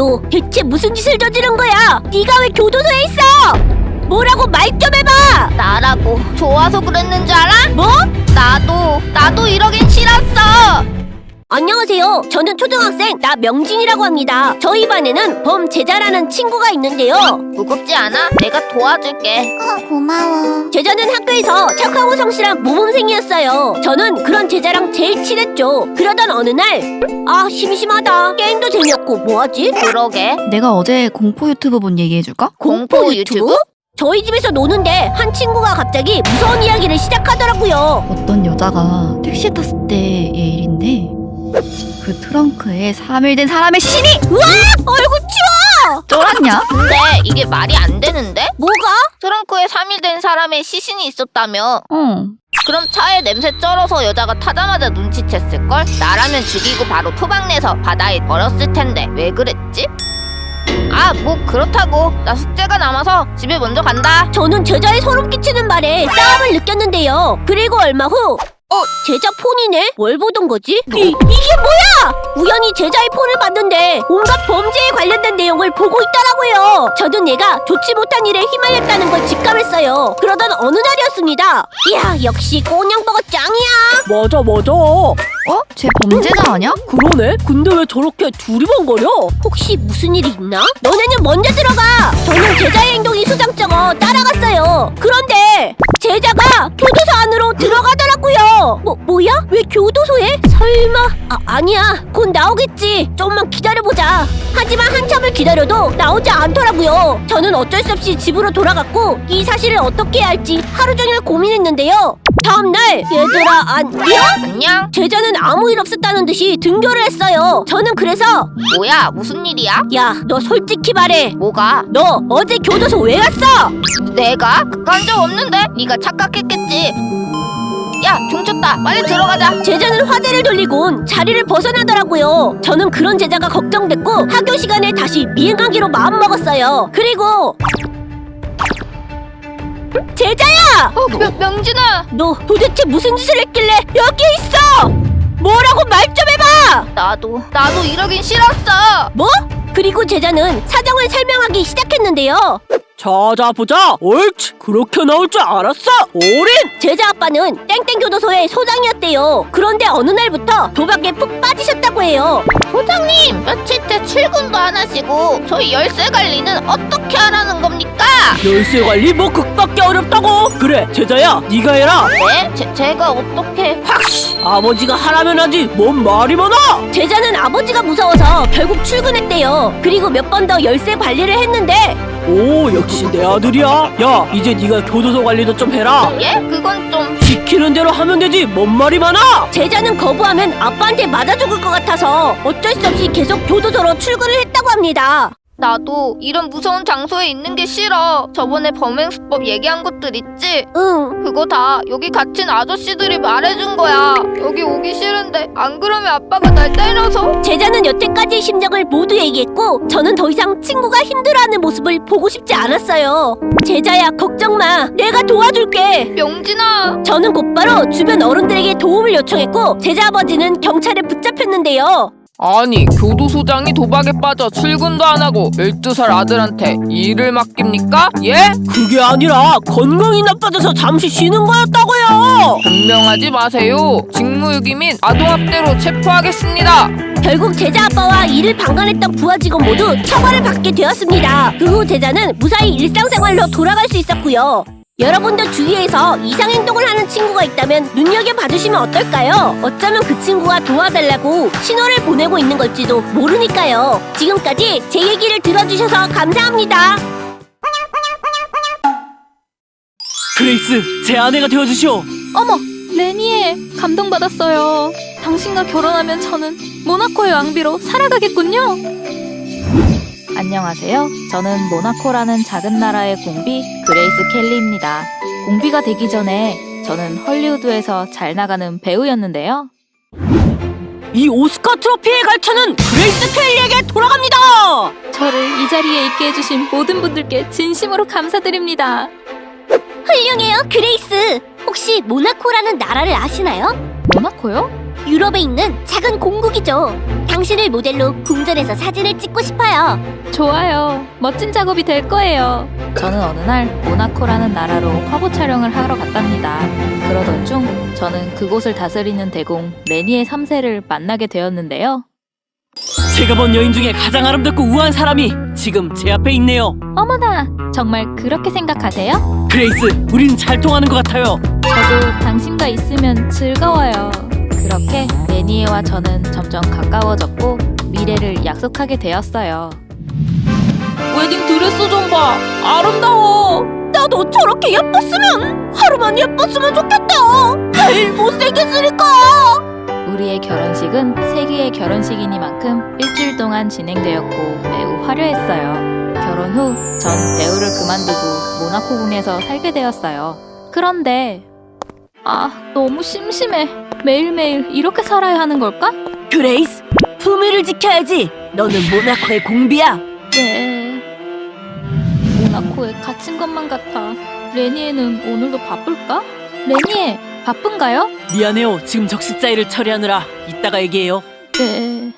너 대체 무슨 짓을 저지른 거야? 네가 왜 교도소에 있어? 뭐라고 말 좀 해봐! 나라고 좋아서 그랬는 줄 알아? 뭐? 나도 이러긴 싫었어. 안녕하세요. 저는 초등학생 나명진이라고 합니다. 저희 반에는 범제자라는 친구가 있는데요. 무겁지 않아? 내가 도와줄게. 고마워. 제자는 학교에서 착하고 성실한 모범생이었어요. 저는 그런 제자랑 제일 친했죠. 그러던 어느 날 심심하다. 게임도 재미없고 뭐하지? 그러게. 내가 어제 공포 유튜브 본 얘기해줄까? 공포 유튜브? 저희 집에서 노는데 한 친구가 갑자기 무서운 이야기를 시작하더라고요. 어떤 여자가 택시 탔을 때의 일인데 그 트렁크에 3일 된 사람의 시신이! 얼굴 치워! 쫄았냐? 근데 이게 말이 안 되는데? 뭐가? 트렁크에 3일 된 사람의 시신이 있었다며? 그럼 차에 냄새 쩔어서 여자가 타자마자 눈치챘을걸? 나라면 죽이고 바로 토막내서 바다에 버렸을 텐데 왜 그랬지? 뭐 그렇다고. 나 숙제가 남아서 집에 먼저 간다. 저는 제자의 소름 끼치는 말에 싸움을 느꼈는데요. 그리고 얼마 후 제자 폰이네? 뭘 보던 거지? 이게 뭐야! 우연히 제자의 폰을 봤는데 온갖 범죄에 관련된 내용을 보고 있더라고요. 저는 얘가 좋지 못한 일에 휘말렸다는 걸 직감했어요. 그러던 어느 날이었습니다. 이야, 역시 꼬냥버거 짱이야. 맞아. 쟤 범죄자 아냐? 그러네? 근데 왜 저렇게 두리번거려? 혹시 무슨 일이 있나? 너네는 먼저 들어가! 저는 제자의 행동이 수상쩍어 따라갔어요. 그런데 제자가 교도소 안으로 들어가더라고요. 뭐야? 왜 교도소에? 설마? 아니야. 곧 나오겠지. 좀만 기다려보자. 하지만 한참을 기다려도 나오지 않더라고요. 저는 어쩔 수 없이 집으로 돌아갔고 이 사실을 어떻게 해야 할지 하루 종일 고민했는데요. 다음날 얘들아 안녕? 제자는 아무 일 없었다는 듯이 등교를 했어요. 저는 그래서 뭐야, 무슨 일이야? 야, 너 솔직히 말해. 뭐가? 너 어제 교도소 왜 갔어? 내가? 간 적 없는데? 네가 착각했겠지. 야, 종쳤다. 빨리 들어가자. 제자는 화대를 돌리곤 자리를 벗어나더라고요. 저는 그런 제자가 걱정됐고 학교 시간에 다시 미행하기로 마음먹었어요. 그리고 제자야! 명진아! 너 도대체 무슨 짓을 했길래 여기에 있어? 뭐라고 말 좀 해봐! 나도 이러긴 싫었어. 뭐? 그리고 제자는 사정을 설명하기 시작했는데요. 자자, 옳지. 그렇게 나올 줄 알았어. 어린! 제자 아빠는 땡땡교도소의 소장이었대요. 그런데 어느 날부터 도박에 푹 빠지셨다고 해요. 소장님, 며칠째 출근도 안 하시고 저희 열쇠 관리는 어떻게 하라는 겁니까? 열쇠 관리 뭐 극밖에 어렵다고. 그래, 제자야, 네가 해라. 네? 제가 어떻게... 확씨, 아버지가 하라면 하지. 뭔 말이 많아. 제자는 아버지가 무서워서 결국 출근했대요. 그리고 몇 번 더 열쇠 관리를 했는데 오, 역시 내 아들이야. 야, 이제 네가 교도소 관리도 좀 해라. 예? 그건 좀... 시키는 대로 하면 되지. 뭔 말이 많아. 제자는 거부하면 아빠한테 맞아 죽을 것 같아서 어쩔 수 없이 계속 교도소로 출근을 했다고 합니다. 나도 이런 무서운 장소에 있는 게 싫어. 저번에 범행수법 얘기한 것들 있지? 응. 그거 다 여기 갇힌 아저씨들이 말해준 거야. 여기 오기 싫은데 안 그러면 아빠가 날 때려서. 제자는 여태까지의 심정을 모두 얘기했고 저는 더 이상 친구가 힘들어하는 모습을 보고 싶지 않았어요. 제자야, 걱정 마. 내가 도와줄게. 명진아. 저는 곧바로 주변 어른들에게 도움을 요청했고 제자 아버지는 경찰에 붙잡혔는데요. 아니, 교도소장이 도박에 빠져 출근도 안 하고 12살 아들한테 일을 맡깁니까? 예? 그게 아니라 건강이 나빠져서 잠시 쉬는 거였다고요. 변명하지 마세요. 직무유기 및 아동학대로 체포하겠습니다. 결국 제자 아빠와 이를 방관했던 부하 직원 모두 처벌을 받게 되었습니다. 그 후 제자는 무사히 일상생활로 돌아갈 수 있었고요. 여러분도 주위에서 이상행동을 하는 친구가 있다면 눈여겨봐주시면 어떨까요? 어쩌면 그 친구가 도와달라고 신호를 보내고 있는 걸지도 모르니까요. 지금까지 제 얘기를 들어주셔서 감사합니다. 그레이스, 제 아내가 되어주시오. 어머, 레니에 감동받았어요. 당신과 결혼하면 저는 모나코의 왕비로 살아가겠군요. 안녕하세요. 저는 모나코라는 작은 나라의 공비 그레이스 켈리입니다. 공비가 되기 전에 저는 헐리우드에서 잘 나가는 배우였는데요. 이 오스카 트로피의 갈차는 그레이스 켈리에게 돌아갑니다. 저를 이 자리에 있게 해주신 모든 분들께 진심으로 감사드립니다. 훌륭해요, 그레이스. 혹시 모나코라는 나라를 아시나요? 모나코요? 유럽에 있는 작은 공국이죠. 당신을 모델로 궁전에서 사진을 찍고 싶어요. 좋아요. 멋진 작업이 될 거예요. 저는 어느 날 모나코라는 나라로 화보 촬영을 하러 갔답니다. 그러던 중 저는 그곳을 다스리는 대공 레니의 3세를 만나게 되었는데요. 제가 본 여인 중에 가장 아름답고 우아한 사람이 지금 제 앞에 있네요. 어머나, 정말 그렇게 생각하세요? 그레이스, 우린 잘 통하는 것 같아요. 저도 당신과 있으면 즐거워요. 그렇게 레니에와 저는 점점 가까워졌고 미래를 약속하게 되었어요. 웨딩 드레스 좀 봐. 아름다워. 나도 저렇게 예뻤으면 하루만 예뻤으면 좋겠다. 매일 못생겼으니까. 우리의 결혼식은 세기의 결혼식이니만큼 일주일 동안 진행되었고 매우 화려했어요. 결혼 후 전 배우를 그만두고 모나코 궁에서 살게 되었어요. 그런데 너무 심심해. 매일매일 이렇게 살아야 하는 걸까? 그레이스, 품위를 지켜야지. 너는 모나코의 공비야. 네. 모나코에 갇힌 것만 같아. 레니에는 오늘도 바쁠까? 레니에, 바쁜가요? 미안해요. 지금 적십자일을 처리하느라 이따가 얘기해요. 네.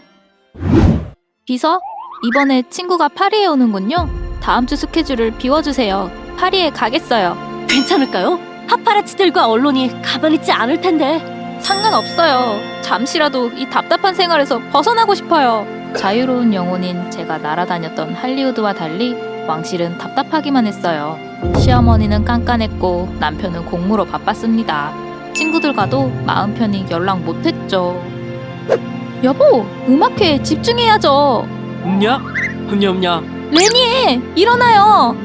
비서, 이번에 친구가 파리에 오는군요. 다음 주 스케줄을 비워주세요. 파리에 가겠어요. 괜찮을까요? 파파라치들과 언론이 가만히 있지 않을 텐데. 상관없어요. 잠시라도 이 답답한 생활에서 벗어나고 싶어요. 자유로운 영혼인 제가 날아다녔던 할리우드와 달리 왕실은 답답하기만 했어요. 시어머니는 깐깐했고 남편은 공무로 바빴습니다. 친구들과도 마음 편히 연락 못했죠. 여보, 음악회에 집중해야죠. 없냐? 없냐? 레니에, 일어나요.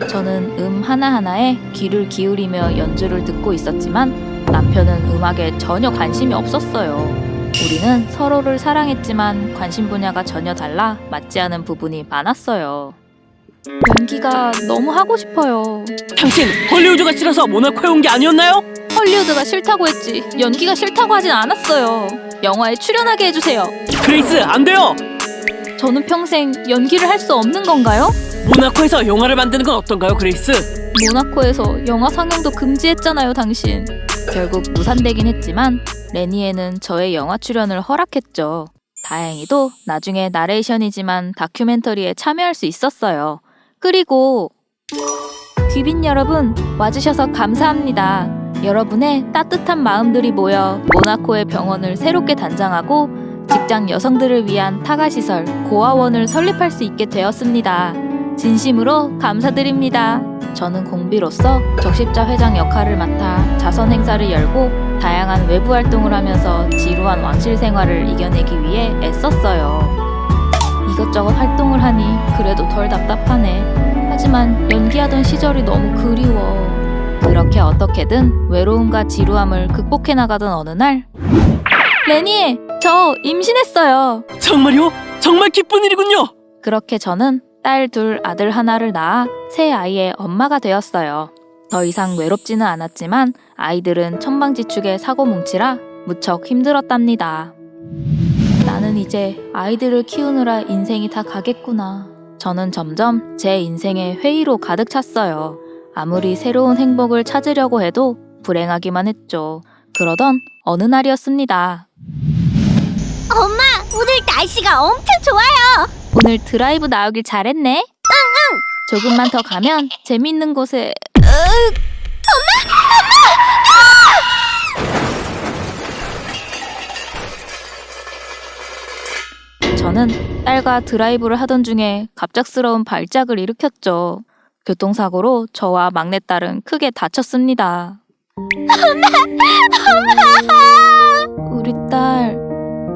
저는 하나하나에 귀를 기울이며 연주를 듣고 있었지만 남편은 음악에 전혀 관심이 없었어요. 우리는 서로를 사랑했지만 관심 분야가 전혀 달라 맞지 않은 부분이 많았어요. 연기가 너무 하고 싶어요. 당신 헐리우드가 싫어서 모나코에 온 게 아니었나요? 헐리우드가 싫다고 했지 연기가 싫다고 하진 않았어요. 영화에 출연하게 해주세요. 그레이스, 안 돼요. 저는 평생 연기를 할 수 없는 건가요? 모나코에서 영화를 만드는 건 어떤가요, 그레이스? 모나코에서 영화 상영도 금지했잖아요, 당신. 결국 무산되긴 했지만 레니에는 저의 영화 출연을 허락했죠. 다행히도 나중에 나레이션이지만 다큐멘터리에 참여할 수 있었어요. 그리고 귀빈 여러분, 와주셔서 감사합니다. 여러분의 따뜻한 마음들이 모여 모나코의 병원을 새롭게 단장하고 직장 여성들을 위한 타가시설 고아원을 설립할 수 있게 되었습니다. 진심으로 감사드립니다. 저는 공비로서 적십자 회장 역할을 맡아 자선 행사를 열고 다양한 외부 활동을 하면서 지루한 왕실 생활을 이겨내기 위해 애썼어요. 이것저것 활동을 하니 그래도 덜 답답하네. 하지만 연기하던 시절이 너무 그리워. 그렇게 어떻게든 외로움과 지루함을 극복해 나가던 어느 날, 레니에, 저 임신했어요. 정말요? 정말 기쁜 일이군요. 그렇게 저는 딸 둘, 아들 하나를 낳아 새 아이의 엄마가 되었어요. 더 이상 외롭지는 않았지만 아이들은 천방지축의 사고뭉치라 무척 힘들었답니다. 나는 이제 아이들을 키우느라 인생이 다 가겠구나. 저는 점점 제 인생에 회의로 가득 찼어요. 아무리 새로운 행복을 찾으려고 해도 불행하기만 했죠. 그러던 어느 날이었습니다. 엄마, 오늘 날씨가 엄청 좋아요. 오늘 드라이브 나오길 잘했네. 조금만 더 가면 재밌는 곳에 저는 딸과 드라이브를 하던 중에 갑작스러운 발작을 일으켰죠. 교통사고로 저와 막내딸은 크게 다쳤습니다. 우리 딸,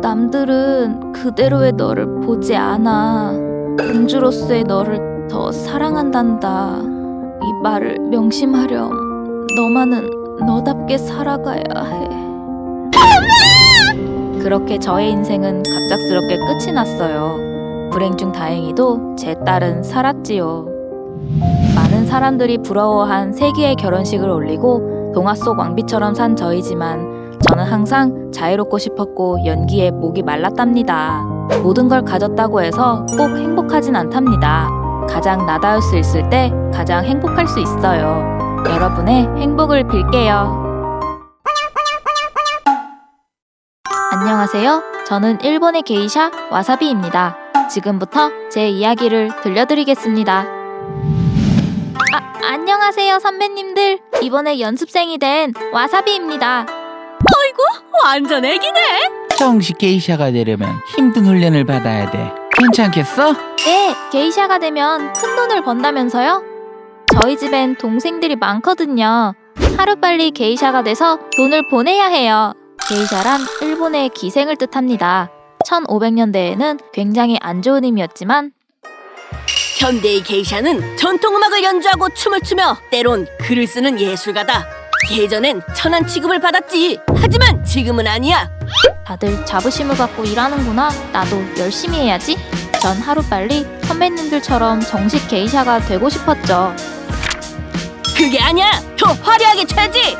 남들은 그대로의 너를 보지 않아. 공주로서의 너를 더 사랑한단다. 이 말을 명심하렴. 너만은 너답게 살아가야 해. 그렇게 저의 인생은 갑작스럽게 끝이 났어요. 불행 중 다행히도 제 딸은 살았지요. 많은 사람들이 부러워한 세기의 결혼식을 올리고 동화 속 왕비처럼 산 저이지만 저는 항상 자유롭고 싶었고 연기에 목이 말랐답니다. 모든 걸 가졌다고 해서 꼭 행복하진 않답니다. 가장 나다울 수 있을 때 가장 행복할 수 있어요. 여러분의 행복을 빌게요. 안녕하세요. 저는 일본의 게이샤 와사비입니다. 지금부터 제 이야기를 들려드리겠습니다. 안녕하세요 선배님들. 이번에 연습생이 된 와사비입니다. 완전 애기네. 정식 게이샤가 되려면 힘든 훈련을 받아야 돼. 괜찮겠어? 네, 게이샤가 되면 큰 돈을 번다면서요? 저희 집엔 동생들이 많거든요. 하루빨리 게이샤가 돼서 돈을 보내야 해요. 게이샤란 일본의 기생을 뜻합니다. 1500년대에는 굉장히 안 좋은 의미였지만 현대의 게이샤는 전통음악을 연주하고 춤을 추며 때론 글을 쓰는 예술가다. 예전엔 천한 취급을 받았지. 하지만 지금은 아니야. 다들 자부심을 갖고 일하는구나. 나도 열심히 해야지. 전 하루빨리 선배님들처럼 정식 게이샤가 되고 싶었죠. 그게 아니야. 더 화려하게 쳐야지.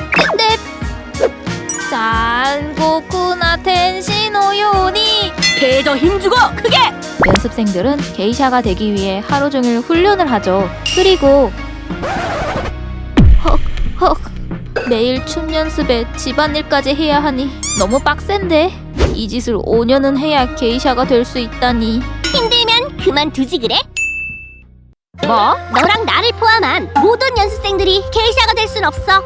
짠고쿠나 텐시노요니. 배에 더 힘주고 크게. 연습생들은 게이샤가 되기 위해 하루 종일 훈련을 하죠. 그리고 헉 매일 춤 연습에 집안일까지 해야 하니 너무 빡센데. 이 짓을 5년은 해야 게이샤가 될 수 있다니. 힘들면 그만두지 그래? 뭐? 너랑 나를 포함한 모든 연습생들이 게이샤가 될 순 없어.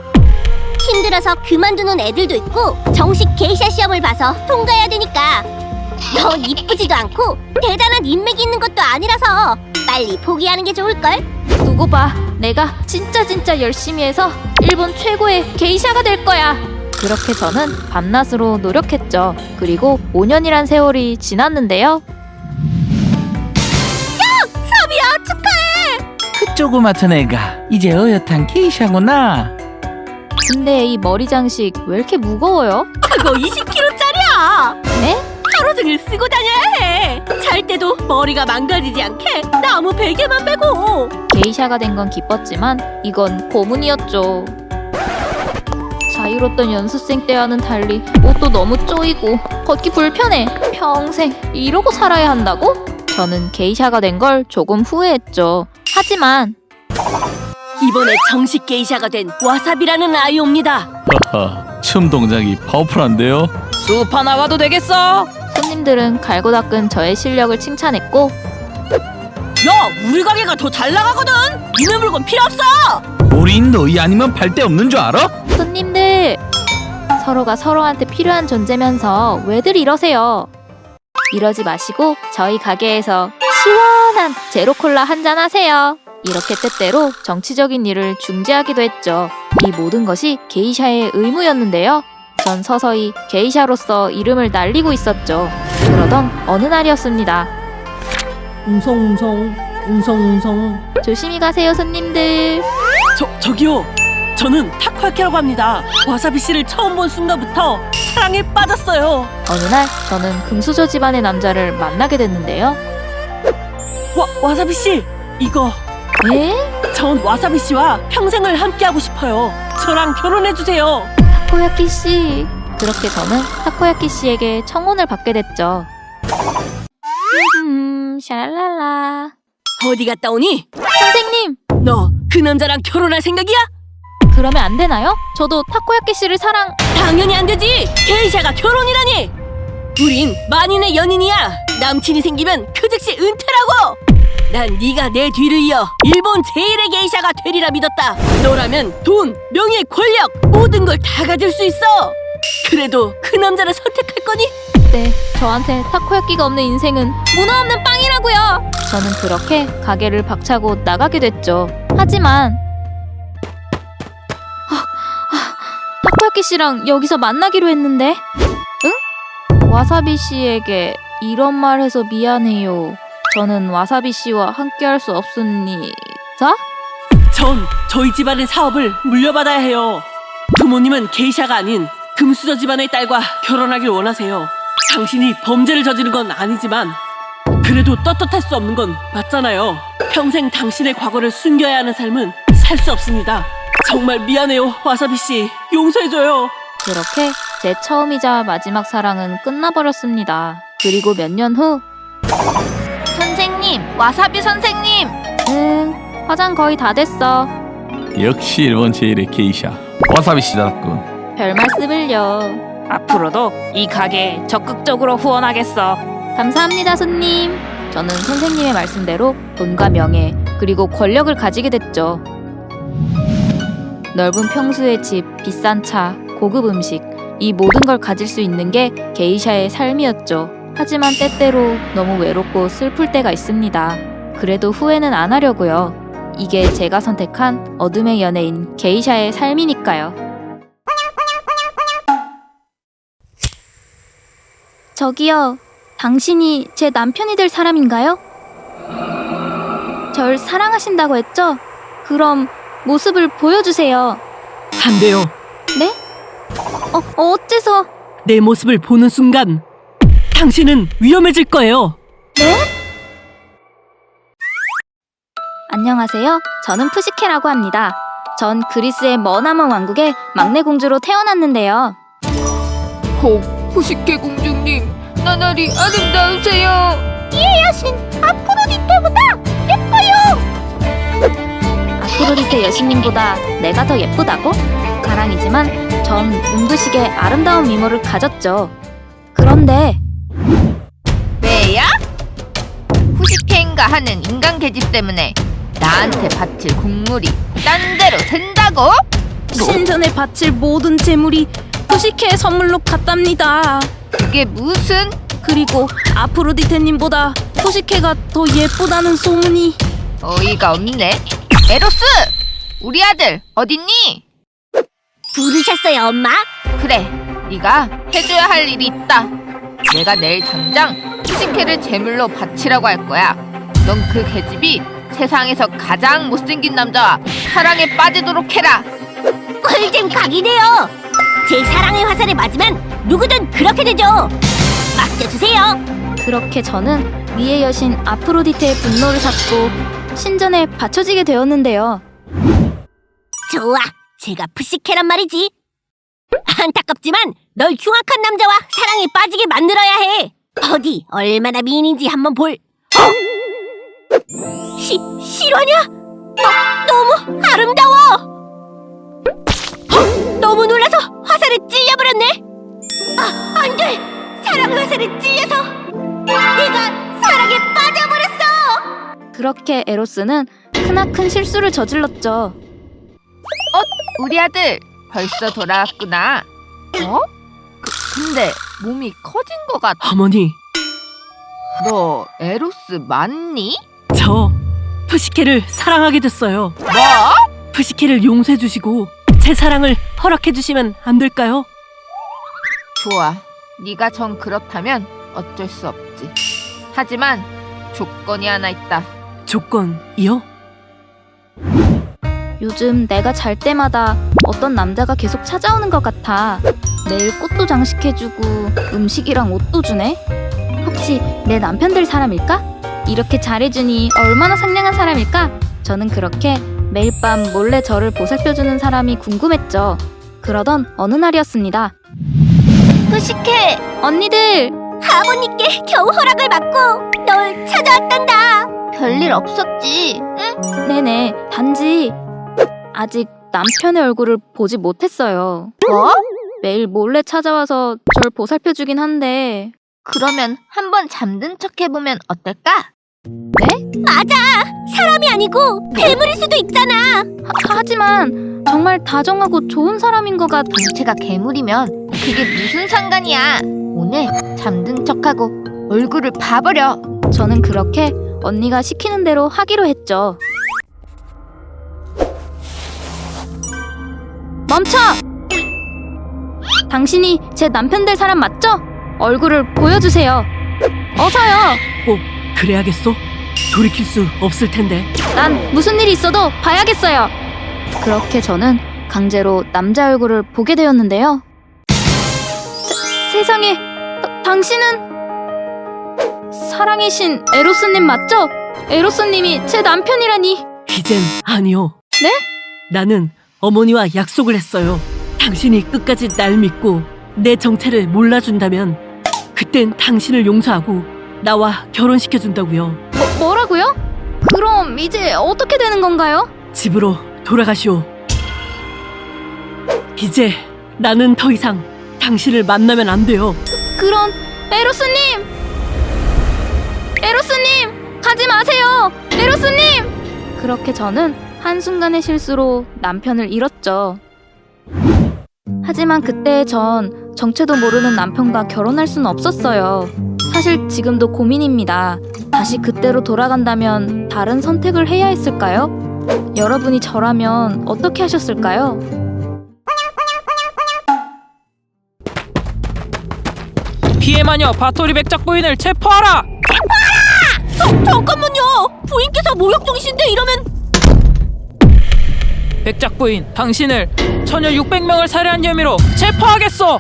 힘들어서 그만두는 애들도 있고 정식 게이샤 시험을 봐서 통과해야 되니까. 넌 이쁘지도 않고 대단한 인맥이 있는 것도 아니라서 빨리 포기하는 게 좋을걸? 두고 봐. 내가 진짜 열심히 해서 일본 최고의 게이샤가 될 거야. 그렇게 저는 밤낮으로 노력했죠. 그리고 5년이란 세월이 지났는데요. 사비야 축하해. 그 조그맣던 애가 이제 어엿한 게이샤구나. 근데 이 머리 장식 왜 이렇게 무거워요? 그거 20kg짜리야. 네? 하루 종일 쓰고 다녀야 해. 잘 때도 머리가 망가지지 않게 나무 베개만 빼고. 게이샤가 된 건 기뻤지만 이건 고문이었죠. 자유롭던 연습생 때와는 달리 옷도 너무 쪼이고 걷기 불편해. 평생 이러고 살아야 한다고? 저는 게이샤가 된 걸 조금 후회했죠. 하지만 이번에 정식 게이샤가 된 와사비라는 아이옵니다. 허허, 춤 동작이 파워풀한데요? 숲 하나 가도 되겠어? 손님들은 갈고 닦은 저의 실력을 칭찬했고 야, 우리 가게가 더 잘 나가거든. 이런 물건 필요 없어. 우린 너희 아니면 발 데 없는 줄 알아? 손님들, 서로가 서로한테 필요한 존재면서 왜들 이러세요? 이러지 마시고 저희 가게에서 시원한 제로콜라 한잔 하세요. 이렇게 때때로 정치적인 일을 중재하기도 했죠. 이 모든 것이 게이샤의 의무였는데요. 전 서서히 게이샤로서 이름을 날리고 있었죠. 그러던 어느 날이었습니다. 웅성웅성. 조심히 가세요, 손님들. 저기요. 저는 타코야키라고 합니다. 와사비 씨를 처음 본 순간부터 사랑에 빠졌어요. 어느 날 저는 금수저 집안의 남자를 만나게 됐는데요. 와사비 씨, 이거 에? 전 와사비 씨와 평생을 함께하고 싶어요. 저랑 결혼해 주세요. 타코야키 씨. 그렇게 저는 타코야키 씨에게 청혼을 받게 됐죠. 샤랄랄라. 어디 갔다 오니? 선생님, 너 그 남자랑 결혼할 생각이야? 그러면 안 되나요? 저도 타코야키 씨를 사랑... 당연히 안 되지. 게이샤가 결혼이라니. 우린 만인의 연인이야. 남친이 생기면 그 즉시 은퇴라고. 난 네가 내 뒤를 이어 일본 제1의 게이샤가 되리라 믿었다. 너라면 돈, 명예, 권력 모든 걸 다 가질 수 있어. 그래도 그 남자를 선택할 거니? 네, 저한테 타코야키가 없는 인생은 문어 없는 빵이라고요. 저는 그렇게 가게를 박차고 나가게 됐죠. 하지만 타코야키 씨랑 여기서 만나기로 했는데 응? 와사비 씨에게 이런 말 해서 미안해요. 저는 와사비 씨와 함께할 수 없습니다. 전 저희 집안의 사업을 물려받아야 해요. 부모님은 게이샤가 아닌 금수저 집안의 딸과 결혼하길 원하세요. 당신이 범죄를 저지른 건 아니지만 그래도 떳떳할 수 없는 건 맞잖아요. 평생 당신의 과거를 숨겨야 하는 삶은 살 수 없습니다. 정말 미안해요, 와사비 씨. 용서해줘요. 그렇게 제 처음이자 마지막 사랑은 끝나버렸습니다. 그리고 몇 년 후 선생님, 와사비 선생님. 화장 거의 다 됐어. 역시 일본 제1의 게이샤 와사비 씨다군. 별 말씀을요. 앞으로도 이 가게에 적극적으로 후원하겠어. 감사합니다, 손님. 저는 선생님의 말씀대로 돈과 명예, 그리고 권력을 가지게 됐죠. 넓은 평수의 집, 비싼 차, 고급 음식, 이 모든 걸 가질 수 있는 게 게이샤의 삶이었죠. 하지만 때때로 너무 외롭고 슬플 때가 있습니다. 그래도 후회는 안 하려고요. 이게 제가 선택한 어둠의 연예인 게이샤의 삶이니까요. 저기요, 당신이 제 남편이 될 사람인가요? 절 사랑하신다고 했죠? 그럼 모습을 보여주세요. 안 돼요. 네? 어째서? 내 모습을 보는 순간 당신은 위험해질 거예요. 안녕하세요. 저는 푸시케라고 합니다. 전 그리스의 머나먼 왕국의 막내 공주로 태어났는데요. 푸시케 공주님, 나날이 아름다우세요. 아프로디테 여신님보다 내가 더 예쁘다고? 가랑이지만 전 눈부시게 아름다운 미모를 가졌죠. 그런데 왜야? 푸시케인가 하는 인간 계집 때문에 나한테 바칠 국물이 딴 데로 샌다고? 신전에 바칠 모든 재물이 푸시케의 선물로 갔답니다. 그게 무슨? 그리고 아프로디테님보다 푸시케가 더 예쁘다는 소문이. 어이가 없네. 에로스! 우리 아들 어딨니? 부르셨어요, 엄마? 그래, 네가 해줘야 할 일이 있다. 내가 내일 당장 푸시케를 제물로 바치라고 할 거야. 넌 그 계집이 세상에서 가장 못생긴 남자와 사랑에 빠지도록 해라. 꿀잼 각이네요. 제 사랑의 화살에 맞으면 누구든 그렇게 되죠. 맡겨주세요. 그렇게 저는 미의 여신 아프로디테의 분노를 샀고 신전에 바쳐지게 되었는데요. 좋아, 제가 푸시케란 말이지. 안타깝지만 널 흉악한 남자와 사랑에 빠지게 만들어야 해. 어디 얼마나 미인인지 한번 볼. 실화냐? 너무 아름다워. 너무 놀라서 화살에 찔려버렸네. 안 돼. 사랑의 화살에 찔려서 내가 사랑에 빠져버렸어. 그렇게 에로스는 크나큰 실수를 저질렀죠. 우리 아들 벌써 돌아왔구나. 근데 몸이 커진 것 같아. 어머니, 너 에로스 맞니? 저 푸시케를 사랑하게 됐어요. 뭐? 푸시케를 용서해 주시고 제 사랑을 허락해 주시면 안 될까요? 좋아. 네가 정 그렇다면 어쩔 수 없지. 하지만 조건이 하나 있다. 조건이요? 요즘 내가 잘 때마다 어떤 남자가 계속 찾아오는 것 같아. 매일 꽃도 장식해주고 음식이랑 옷도 주네. 혹시 내 남편 될 사람일까? 이렇게 잘해주니 얼마나 상냥한 사람일까? 저는 그렇게 매일 밤 몰래 저를 보살펴주는 사람이 궁금했죠. 그러던 어느 날이었습니다. 푸시케! 언니들! 아버님께 겨우 허락을 받고 널 찾아왔단다. 별일 없었지, 응? 네네, 단지 아직 남편의 얼굴을 보지 못했어요. 뭐? 매일 몰래 찾아와서 절 보살펴주긴 한데. 그러면 한번 잠든 척 해보면 어떨까? 맞아! 사람이 아니고 괴물일 수도 있잖아. 하지만 정말 다정하고 좋은 사람인 것 같아. 정체가 괴물이면 그게 무슨 상관이야. 오늘 잠든 척하고 얼굴을 봐버려. 저는 그렇게 언니가 시키는 대로 하기로 했죠. 멈춰! 당신이 제 남편 될 사람 맞죠? 얼굴을 보여주세요. 어서요. 꼭 그래야겠어? 돌이킬 수 없을 텐데. 난 무슨 일이 있어도 봐야겠어요. 그렇게 저는 강제로 남자 얼굴을 보게 되었는데요. 세상에, 당신은 사랑의 신 에로스님 맞죠? 에로스님이 제 남편이라니. 이젠 아니요. 네? 나는 어머니와 약속을 했어요. 당신이 끝까지 날 믿고 내 정체를 몰라준다면 그땐 당신을 용서하고 나와 결혼시켜준다고요. 뭐라고요? 그럼 이제 어떻게 되는 건가요? 집으로 돌아가시오. 이제 나는 더 이상 당신을 만나면 안 돼요. 그런 에로스님! 에로스님! 가지 마세요! 에로스님! 그렇게 저는 한순간의 실수로 남편을 잃었죠. 하지만 그때 전 정체도 모르는 남편과 결혼할 수는 없었어요. 사실 지금도 고민입니다. 다시 그때로 돌아간다면 다른 선택을 해야 했을까요? 여러분이 저라면 어떻게 하셨을까요? 피해 마녀 바토리 백작 부인을 체포하라! 잠깐만요. 부인께서 모욕 중이신데 이러면 백작 부인, 당신을 처녀 600명을 살해한 혐의로 체포하겠소!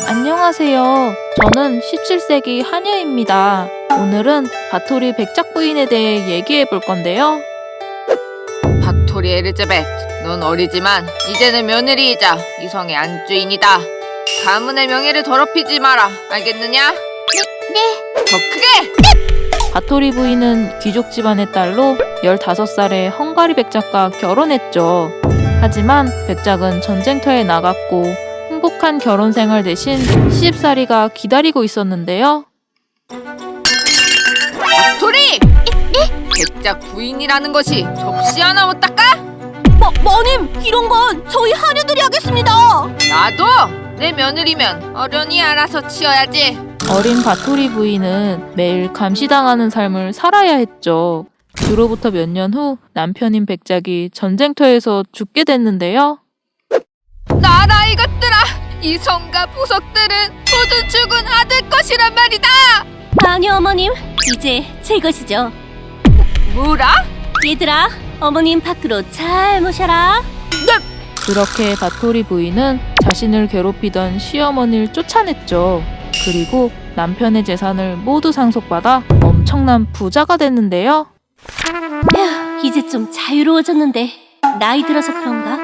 안녕하세요. 저는 17세기 하녀입니다. 오늘은 바토리 백작 부인에 대해 얘기해 볼 건데요. 바토리 엘리자베트, 넌 어리지만 이제는 며느리이자 이성의 안주인이다. 가문의 명예를 더럽히지 마라. 알겠느냐? 네. 더 크게! 바토리 부인은 귀족 집안의 딸로 15살에 헝가리 백작과 결혼했죠. 하지만 백작은 전쟁터에 나갔고 행복한 결혼 생활 대신 시집살이가 기다리고 있었는데요. 바토리! 백작 부인이라는 것이 접시 하나 못 닦아? 마님, 이런 건 저희 하녀들이 하겠습니다. 나도! 내 며느리면 어련히 알아서 치워야지. 어린 바토리 부인은 매일 감시당하는 삶을 살아야 했죠. 그로부터 몇 년 후 남편인 백작이 전쟁터에서 죽게 됐는데요. 나라 이것들아! 이 성과 보석들은 모두 죽은 아들 것이란 말이다! 아니요, 어머님. 이제 제 것이죠. 뭐라? 얘들아, 어머님 밖으로 잘 모셔라. 그렇게 바토리 부인은 자신을 괴롭히던 시어머니를 쫓아냈죠. 그리고 남편의 재산을 모두 상속받아 엄청난 부자가 됐는데요. 이제 좀 자유로워졌는데 나이 들어서 그런가?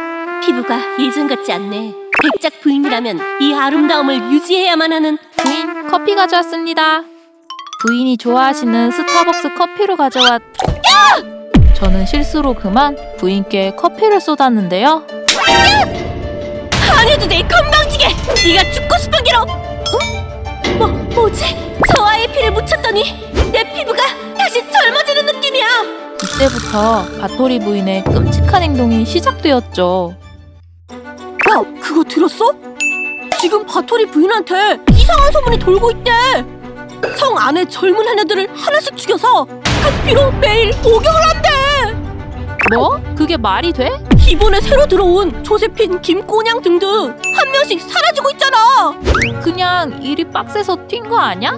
피부가 예전 같지 않네. 백작 부인이라면 이 아름다움을 유지해야만 하는. 부인, 커피 가져왔습니다. 부인이 좋아하시는 스타벅스 커피로 가져왔. 저는 실수로 그만 부인께 커피를 쏟았는데요. 아니어도 내 건방지게! 네가 죽고 싶은 기로! 뭐지? 저 아이의 피를 묻혔더니 내 피부가 다시 젊어지는 느낌이야! 이때부터 바토리 부인의 끔찍한 행동이 시작되었죠. 야, 그거 들었어? 지금 바토리 부인한테 이상한 소문이 돌고 있대! 성 안에 젊은 하녀들을 하나씩 죽여서 그 피로 매일 목욕을 한대! 뭐? 그게 말이 돼? 이번에 새로 들어온 조세핀, 김꼬냥 등등 한 명씩 사라지고 있잖아! 그냥 일이 빡세서 튄 거 아냐?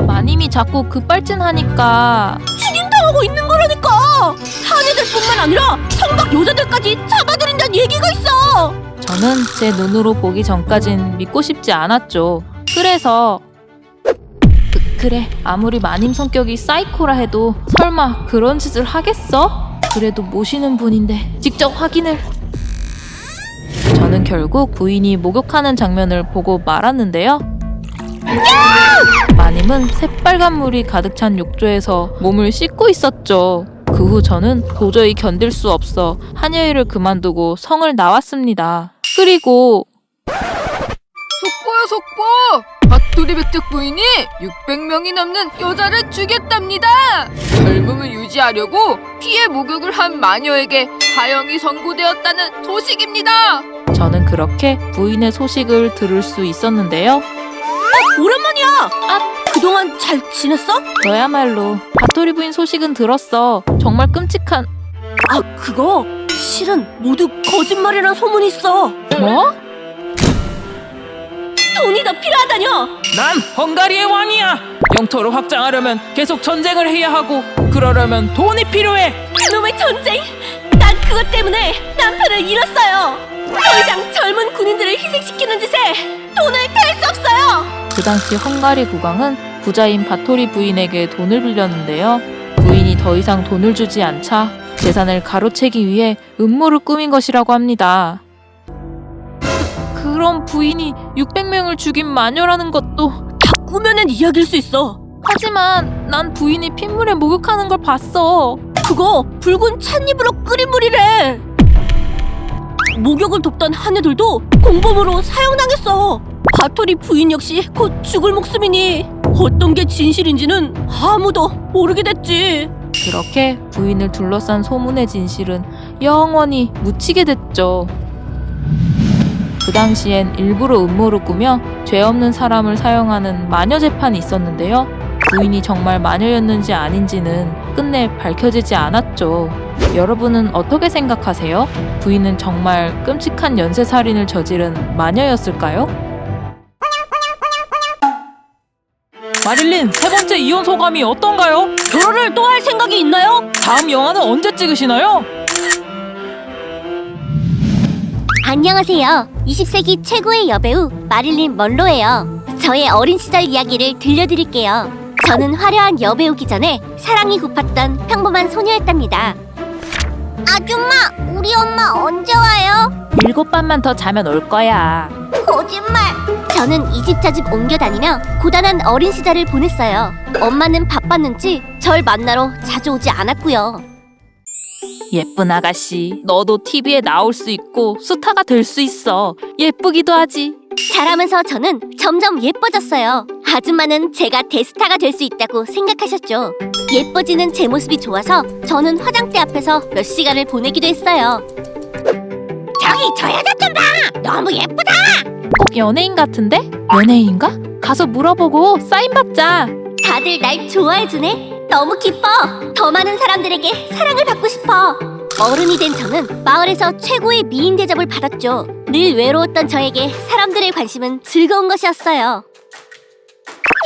마님이 자꾸 급발진하니까. 추진당하고 있는 거라니까! 하녀들뿐만 아니라 성박 여자들까지 잡아들인다는 얘기가 있어! 저는 제 눈으로 보기 전까진 믿고 싶지 않았죠. 그래서 그래, 아무리 마님 성격이 사이코라 해도 설마 그런 짓을 하겠어? 그래도 모시는 분인데 직접 확인을. 저는 결국 부인이 목욕하는 장면을 보고 말았는데요. 마님은 새빨간 물이 가득 찬 욕조에서 몸을 씻고 있었죠. 그 후 저는 도저히 견딜 수 없어 하녀일을 그만두고 성을 나왔습니다. 그리고 속보요 속보! 바토리 백작 부인이 600명이 넘는 여자를 죽였답니다! 젊음을 유지하려고 피해 목욕을 한 마녀에게 사형이 선고되었다는 소식입니다! 저는 그렇게 부인의 소식을 들을 수 있었는데요. 오랜만이야! 그동안 잘 지냈어? 너야말로 바토리 부인 소식은 들었어. 정말 끔찍한. 그거 실은 모두 거짓말이란 소문이 있어. 뭐? 돈이 더 필요하다뇨. 난 헝가리의 왕이야! 영토를 확장하려면 계속 전쟁을 해야 하고 그러려면 돈이 필요해! 그놈의 전쟁! 난 그것 때문에 남편을 잃었어요. 더 이상 젊은 군인들을 희생시키는 짓에 돈을 댈 수 없어요. 그 당시 헝가리 국왕은 부자인 바토리 부인에게 돈을 빌렸는데요. 부인이 더 이상 돈을 주지 않자 재산을 가로채기 위해 음모를 꾸민 것이라고 합니다. 그럼 부인이 600명을 죽인 마녀라는 것도. 다 꾸며낸 이야기일 수 있어. 하지만 난 부인이 핏물에 목욕하는 걸 봤어. 그거 붉은 찻잎으로 끓인 물이래. 목욕을 돕던 하녀들도 공범으로 사형당했어. 바토리 부인 역시 곧 죽을 목숨이니 어떤 게 진실인지는 아무도 모르게 됐지. 그렇게 부인을 둘러싼 소문의 진실은 영원히 묻히게 됐죠. 그 당시엔 일부러 음모를 꾸며 죄 없는 사람을 사형하는 마녀 재판이 있었는데요. 부인이 정말 마녀였는지 아닌지는 끝내 밝혀지지 않았죠. 여러분은 어떻게 생각하세요? 부인은 정말 끔찍한 연쇄살인을 저지른 마녀였을까요? 마릴린, 세 번째 이혼 소감이 어떤가요? 결혼을 또 할 생각이 있나요? 다음 영화는 언제 찍으시나요? 안녕하세요. 20세기 최고의 여배우 마릴린 먼로예요. 저의 어린 시절 이야기를 들려드릴게요. 저는 화려한 여배우기 전에 사랑이 고팠던 평범한 소녀였답니다. 아줌마, 우리 엄마 언제 와요? 7밤만 더 자면 올 거야. 거짓말! 저는 이 집 저 집 옮겨 다니며 고단한 어린 시절을 보냈어요. 엄마는 바빴는지 절 만나러 자주 오지 않았고요. 예쁜 아가씨, 너도 TV에 나올 수 있고 스타가 될 수 있어. 예쁘기도 하지. 자라면서 저는 점점 예뻐졌어요. 아줌마는 제가 대스타가 될 수 있다고 생각하셨죠. 예뻐지는 제 모습이 좋아서 저는 화장대 앞에서 몇 시간을 보내기도 했어요. 저기 저 여자 좀 봐! 너무 예쁘다! 꼭 연예인 같은데? 연예인인가? 가서 물어보고 사인 받자. 다들 날 좋아해주네? 너무 기뻐! 더 많은 사람들에게 사랑을 받고 싶어! 어른이 된 저는 마을에서 최고의 미인 대접을 받았죠. 늘 외로웠던 저에게 사람들의 관심은 즐거운 것이었어요.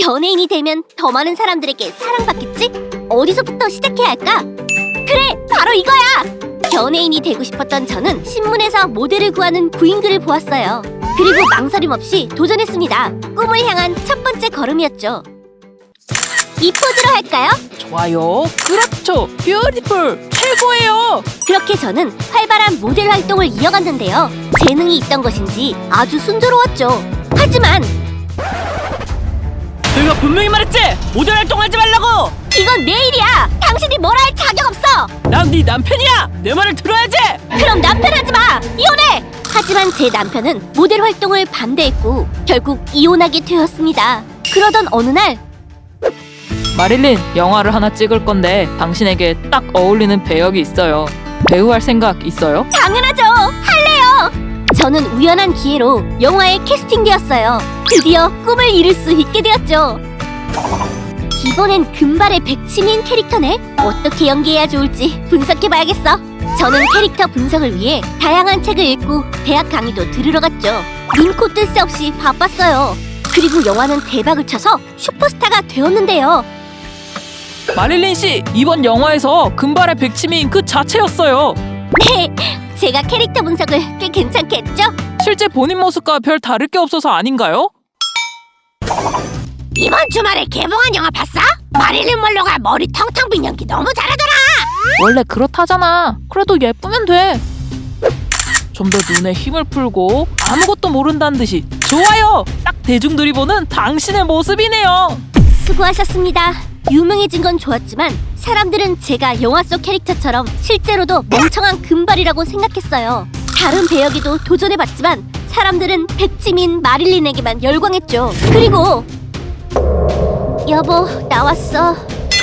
연예인이 되면 더 많은 사람들에게 사랑받겠지? 어디서부터 시작해야 할까? 그래! 바로 이거야! 연예인이 되고 싶었던 저는 신문에서 모델을 구하는 구인글을 보았어요. 그리고 망설임 없이 도전했습니다. 꿈을 향한 첫 번째 걸음이었죠. 이 포즈로 할까요? 좋아요. 그렇죠. 뷰티풀. 최고예요. 그렇게 저는 활발한 모델 활동을 이어갔는데요. 재능이 있던 것인지 아주 순조로웠죠. 하지만 내가 분명히 말했지! 모델 활동하지 말라고! 이건 내 일이야. 당신이 뭐라 할 자격 없어. 난 네 남편이야! 내 말을 들어야지! 그럼 남편 하지 마. 이혼해. 하지만 제 남편은 모델 활동을 반대했고 결국 이혼하게 되었습니다. 그러던 어느 날 마릴린, 영화를 하나 찍을 건데 당신에게 딱 어울리는 배역이 있어요. 배우 할 생각 있어요? 당연하죠. 할래요. 저는 우연한 기회로 영화에 캐스팅되었어요. 드디어 꿈을 이룰 수 있게 되었죠. 이번엔 금발의 백치미인 캐릭터네. 어떻게 연기해야 좋을지 분석해봐야겠어. 저는 캐릭터 분석을 위해 다양한 책을 읽고 대학 강의도 들으러 갔죠. 눈코 뜰 새 없이 바빴어요. 그리고 영화는 대박을 쳐서 슈퍼스타가 되었는데요. 마릴린 씨, 이번 영화에서 금발의 백치미인 그 자체였어요. 네, 제가 캐릭터 분석을 꽤 괜찮게 했죠? 실제 본인 모습과 별 다를 게 없어서 아닌가요? 이번 주말에 개봉한 영화 봤어? 마릴린 먼로가 머리 텅텅 빈 연기 너무 잘하더라. 원래 그렇다잖아. 그래도 예쁘면 돼. 좀 더 눈에 힘을 풀고 아무것도 모른다는 듯이 좋아요! 딱 대중들이 보는 당신의 모습이네요. 수고하셨습니다. 유명해진 건 좋았지만 사람들은 제가 영화 속 캐릭터처럼 실제로도 멍청한 금발이라고 생각했어요. 다른 배역에도 도전해봤지만 사람들은 백치민 마릴린에게만 열광했죠. 그리고 여보, 나왔어.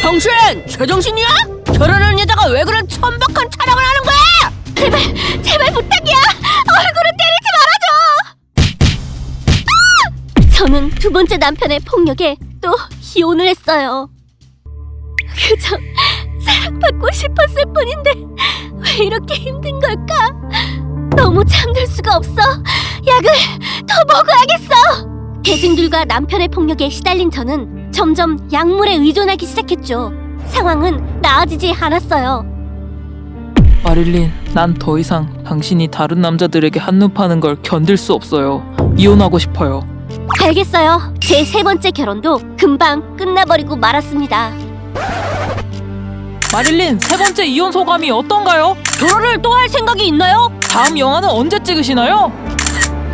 당신! 제정신이야? 결혼한 여자가 왜 그런 천박한 촬영을 하는 거야? 제발, 제발 부탁이야. 얼굴을 때리지 말아줘. 저는 두 번째 남편의 폭력에 또 이혼을 했어요. 그저 사랑받고 싶었을 뿐인데 왜 이렇게 힘든 걸까? 너무 잠들 수가 없어. 약을 더 먹어야겠어. 대중들과 남편의 폭력에 시달린 저는 점점 약물에 의존하기 시작했죠. 상황은 나아지지 않았어요. 마릴린, 난 더 이상 당신이 다른 남자들에게 한눈 파는 걸 견딜 수 없어요. 이혼하고 싶어요. 알겠어요. 제 세 번째 결혼도 금방 끝나버리고 말았습니다. 마릴린, 세 번째 이혼 소감이 어떤가요? 결혼을 또 할 생각이 있나요? 다음 영화는 언제 찍으시나요?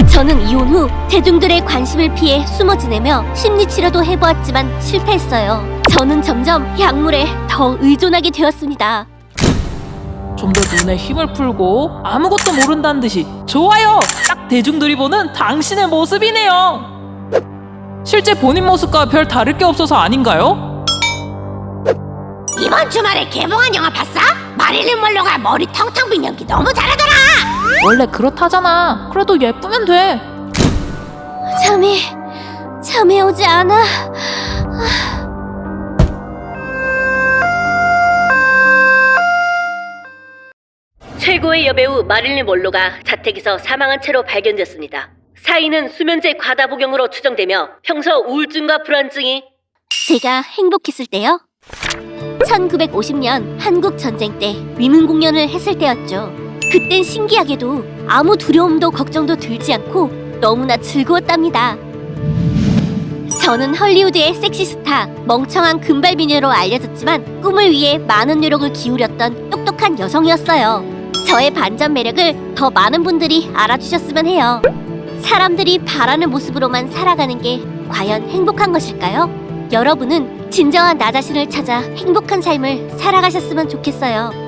저는 이혼 후 대중들의 관심을 피해 숨어 지내며 심리치료도 해보았지만 실패했어요. 저는 점점 약물에 더 의존하게 되었습니다. 좀 더 눈에 힘을 풀고 아무것도 모른다는 듯이 좋아요! 딱 대중들이 보는 당신의 모습이네요. 실제 본인 모습과 별 다를 게 없어서 아닌가요? 이번 주말에 개봉한 영화 봤어? 마릴린 먼로가 머리 텅텅 빈 연기 너무 잘하더라. 원래 그렇다잖아. 그래도 예쁘면 돼. 잠이 오지 않아. 최고의 여배우 마릴린 먼로가 자택에서 사망한 채로 발견됐습니다. 사인은 수면제 과다 복용으로 추정되며 평소 우울증과 불안증이 제가 행복했을 때요? 1950년 한국 전쟁 때 위문 공연을 했을 때였죠. 그땐 신기하게도 아무 두려움도 걱정도 들지 않고 너무나 즐거웠답니다. 저는 헐리우드의 섹시스타, 멍청한 금발 미녀로 알려졌지만 꿈을 위해 많은 노력을 기울였던 똑똑한 여성이었어요. 저의 반전 매력을 더 많은 분들이 알아주셨으면 해요. 사람들이 바라는 모습으로만 살아가는 게 과연 행복한 것일까요? 여러분은 진정한 나 자신을 찾아 행복한 삶을 살아가셨으면 좋겠어요.